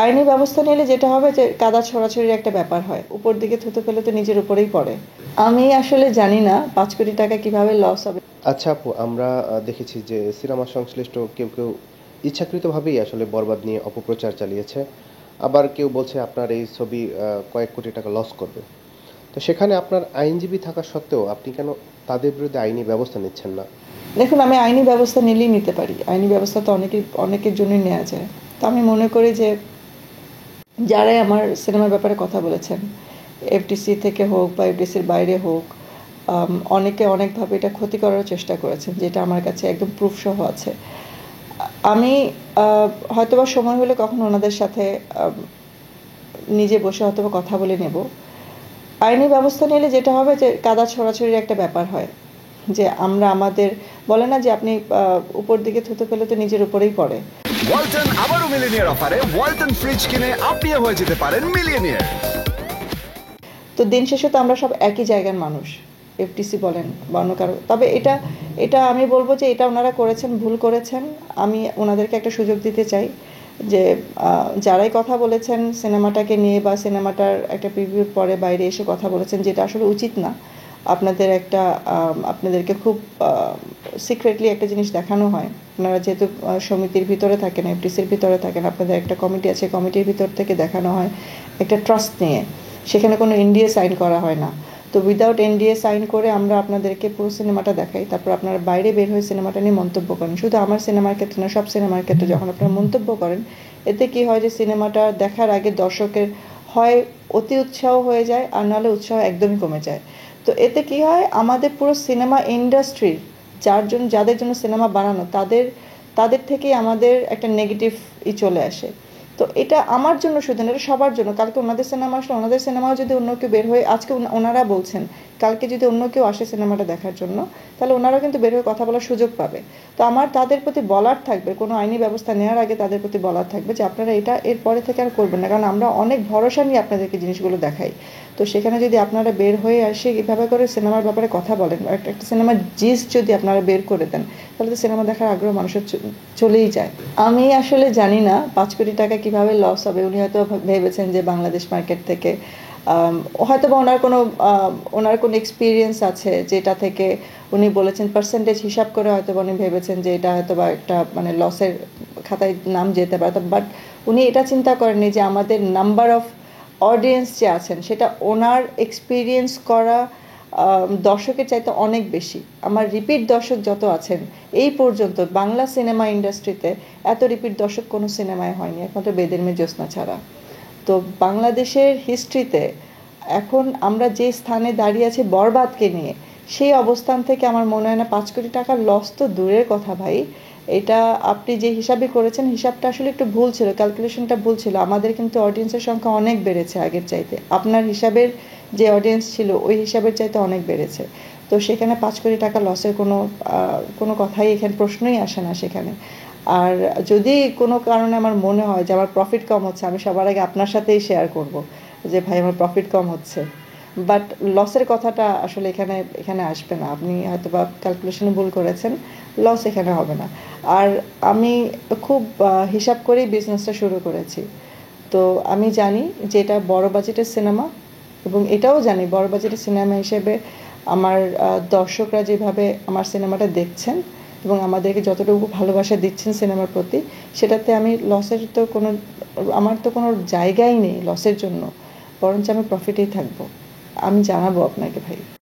আইনি ব্যবস্থা নিলে যেটা হবে যে কাদা ছড়াছড়ির একটা ব্যাপার হয়, উপর দিকে থুতু ফেলে তো নিজের উপরেই পড়ে। আমি আসলে জানি না 5 কোটি টাকা কিভাবে লস হবে। আচ্ছা আপু, আমরা দেখেছি যে সিনেমা সংশ্লিষ্ট কেউ কেউ ইচ্ছাকৃতভাবেই আসলে বরবাদ নিয়ে অপপ্রচার চালিয়েছে। আবার কেউ বলছে আপনার এই ছবি কয়েক কোটি টাকা লস করবে। তো সেখানে আপনার আইনজীবী থাকা সত্ত্বেও আপনি কেন তাদের বিরুদ্ধে আইনি ব্যবস্থা নিচ্ছেন না? দেখুন, আমি আইনি ব্যবস্থা নিলেই নিতে পারি, আইনি ব্যবস্থা তো অনেকের জন্যই নেওয়া যায়। তো আমি মনে করি যে যারাই আমার সিনেমার ব্যাপারে কথা বলেছেন, এফডিসি থেকে হোক বা এফডিসির বাইরে হোক, অনেকে অনেকভাবে এটা ক্ষতি করার চেষ্টা করেছেন, যেটা আমার কাছে একদম প্রুফ সহ আছে। আমি হয়তোবা সময় হলে কখনো ওনাদের সাথে নিজে বসে হয়তোবা কথা বলে নেব। আইনি ব্যবস্থা নিলে যেটা হবে যে কাদা ছড়াছড়ির একটা ব্যাপার হয়, যে আমরা আমাদের বলে না যে আপনি উপর দিকে থুতু ফেলে তো নিজের উপরেই পড়ে। ওয়ালটন আবারও মিলিনিয়ার অফারে ওয়ালটন ফ্রিজ কিনে আপনিও হয়ে যেতে পারেন মিলিয়নিয়ার। তো দিন শেষে তো আমরা সব একই জায়গার মানুষ, এফটিসি বলেন বা অন্য কারো। তবে এটা এটা আমি বলবো যে এটা ওনারা করেছেন, ভুল করেছেন। আমি ওনাদেরকে একটা সুযোগ দিতে চাই যে যারাই কথা বলেছেন সিনেমাটাকে নিয়ে বা সিনেমাটার একটা প্রিভিউর পরে বাইরে এসে কথা বলেছেন, যেটা আসলে উচিত না। আপনাদেরকে খুব সিক্রেটলি একটা জিনিস দেখানো হয়। আপনারা যেহেতু সমিতির ভিতরে থাকেন, এফটিসির ভিতরে থাকেন, আপনাদের একটা কমিটি আছে, কমিটির ভিতর থেকে দেখানো হয় একটা ট্রাস্ট নিয়ে। সেখানে কোনো এনডিএ সাইন করা হয় না। তো উইদাউট এনডিএ সাইন করে আমরা আপনাদেরকে পুরো সিনেমাটা দেখাই, তারপর আপনারা বাইরে বের হয়ে সিনেমাটা নিয়ে মন্তব্য করেন। শুধু আমার সিনেমার ক্ষেত্রে না, সব সিনেমার ক্ষেত্রে যখন আপনারা মন্তব্য করেন, এতে কি হয় যে সিনেমাটা দেখার আগে দর্শকের হয় অতি উৎসাহ হয়ে যায়, আর নাহলে উৎসাহ একদমই কমে যায়। তো এতে কি হয়, আমাদের পুরো সিনেমা ইন্ডাস্ট্রির যাদের জন্য সিনেমা বানানো, তাদের থেকেই আমাদের একটা নেগেটিভ চলে আসে। তো এটা আমার জন্য শুধু না, এটা সবার জন্য। কালকে ওনাদের সিনেমা আসলে ওনাদের সিনেমাও যদি অন্য কেউ বের হয়ে, আজকে ওনারা বলছেন, কালকে যদি অন্য কেউ আসে সিনেমাটা দেখার জন্য, তাহলে ওনারাও কিন্তু বের হয়ে কথা বলার সুযোগ পাবে। তো আমার তাদের প্রতি বলার থাকবে, কোনো আইনি ব্যবস্থা নেওয়ার আগে তাদের প্রতি বলার থাকবে যে আপনারা এটা এর পরে থেকে আর করবেন না, কারণ আমরা অনেক ভরসা নিয়ে আপনাদেরকে জিনিসগুলো দেখাই। তো সেখানে যদি আপনারা বের হয়ে আসে এভাবে করে সিনেমার ব্যাপারে কথা বলেন, বা একটা সিনেমার জিস্ট যদি আপনারা বের করে দেন, তাহলে তো সিনেমা দেখার আগ্রহ মানুষের চলেই যায়। আমি আসলে জানি না 5 কোটি টাকা কিভাবে লস হবে। উনি হয়তো ভেবেছেন যে বাংলাদেশ মার্কেট থেকে হয়তো বা ওনার কোনো এক্সপিরিয়েন্স আছে, যেটা থেকে উনি বলেছেন পার্সেন্টেজ হিসাব করে, হয়তো উনি ভেবেছেন যে এটা হয়তো বা একটা মানে লসের খাতায় নাম যেতে পারে। বাট উনি এটা চিন্তা করেননি যে আমাদের নাম্বার অফ অডিয়েন্স যে আছেন, সেটা ওনার এক্সপিরিয়েন্স করা দর্শকের চাইতে অনেক বেশি। আমার রিপিট দর্শক যত আছেন এই পর্যন্ত বাংলা সিনেমা ইন্ডাস্ট্রিতে, এত রিপিট দর্শক কোনো সিনেমায় হয়নি, একমাত্র বেদের মেয়ে জ্যোৎস্না ছাড়া। তো বাংলাদেশের হিস্ট্রিতে এখন আমরা যে স্থানে দাঁড়িয়ে আছি বরবাদকে নিয়ে, সেই অবস্থান থেকে আমার মনে হয় না 5 কোটি টাকার লস তো দূরের কথা ভাই। এটা আপনি যে হিসাবে করেছেন, হিসাবটা আসলে একটু ভুল ছিল, ক্যালকুলেশনটা ভুল ছিল। আমাদের কিন্তু অডিয়েন্সের সংখ্যা অনেক বেড়েছে আগের চাইতে। আপনার হিসাবের যে অডিয়েন্স ছিল ওই হিসাবের চাইতে অনেক বেড়েছে। তো সেখানে 5 কোটি টাকা লসের কোনো কথাই এখানে প্রশ্নই আসে না সেখানে। আর যদি কোনো কারণে আমার মনে হয় যে আমার প্রফিট কম হচ্ছে, আমি সবার আগে আপনার সাথেই শেয়ার করব যে ভাই আমার প্রফিট কম হচ্ছে। বাট লসের কথাটা আসলে এখানে আসবে না। আপনি হয়তো বা ক্যালকুলেশনে ভুল করেছেন, লস এখানে হবে না। আর আমি খুব হিসাব করেই বিজনেসটা শুরু করেছি। তো আমি জানি যে এটা বড় বাজেটের সিনেমা, এবং এটাও জানি বড় বাজেটের সিনেমা হিসেবে আমার দর্শকরা যেভাবে আমার সিনেমাটা দেখছেন এবং আমাদেরকে যতটুকু ভালোবাসা দিচ্ছেন সিনেমার প্রতি, সেটাতে আমি লসের তো আমার তো কোনো জায়গাই নেই লসের জন্য, বরঞ্চ আমি প্রফিটেই থাকবো। আমি জানাবো আপনাকে ভাই।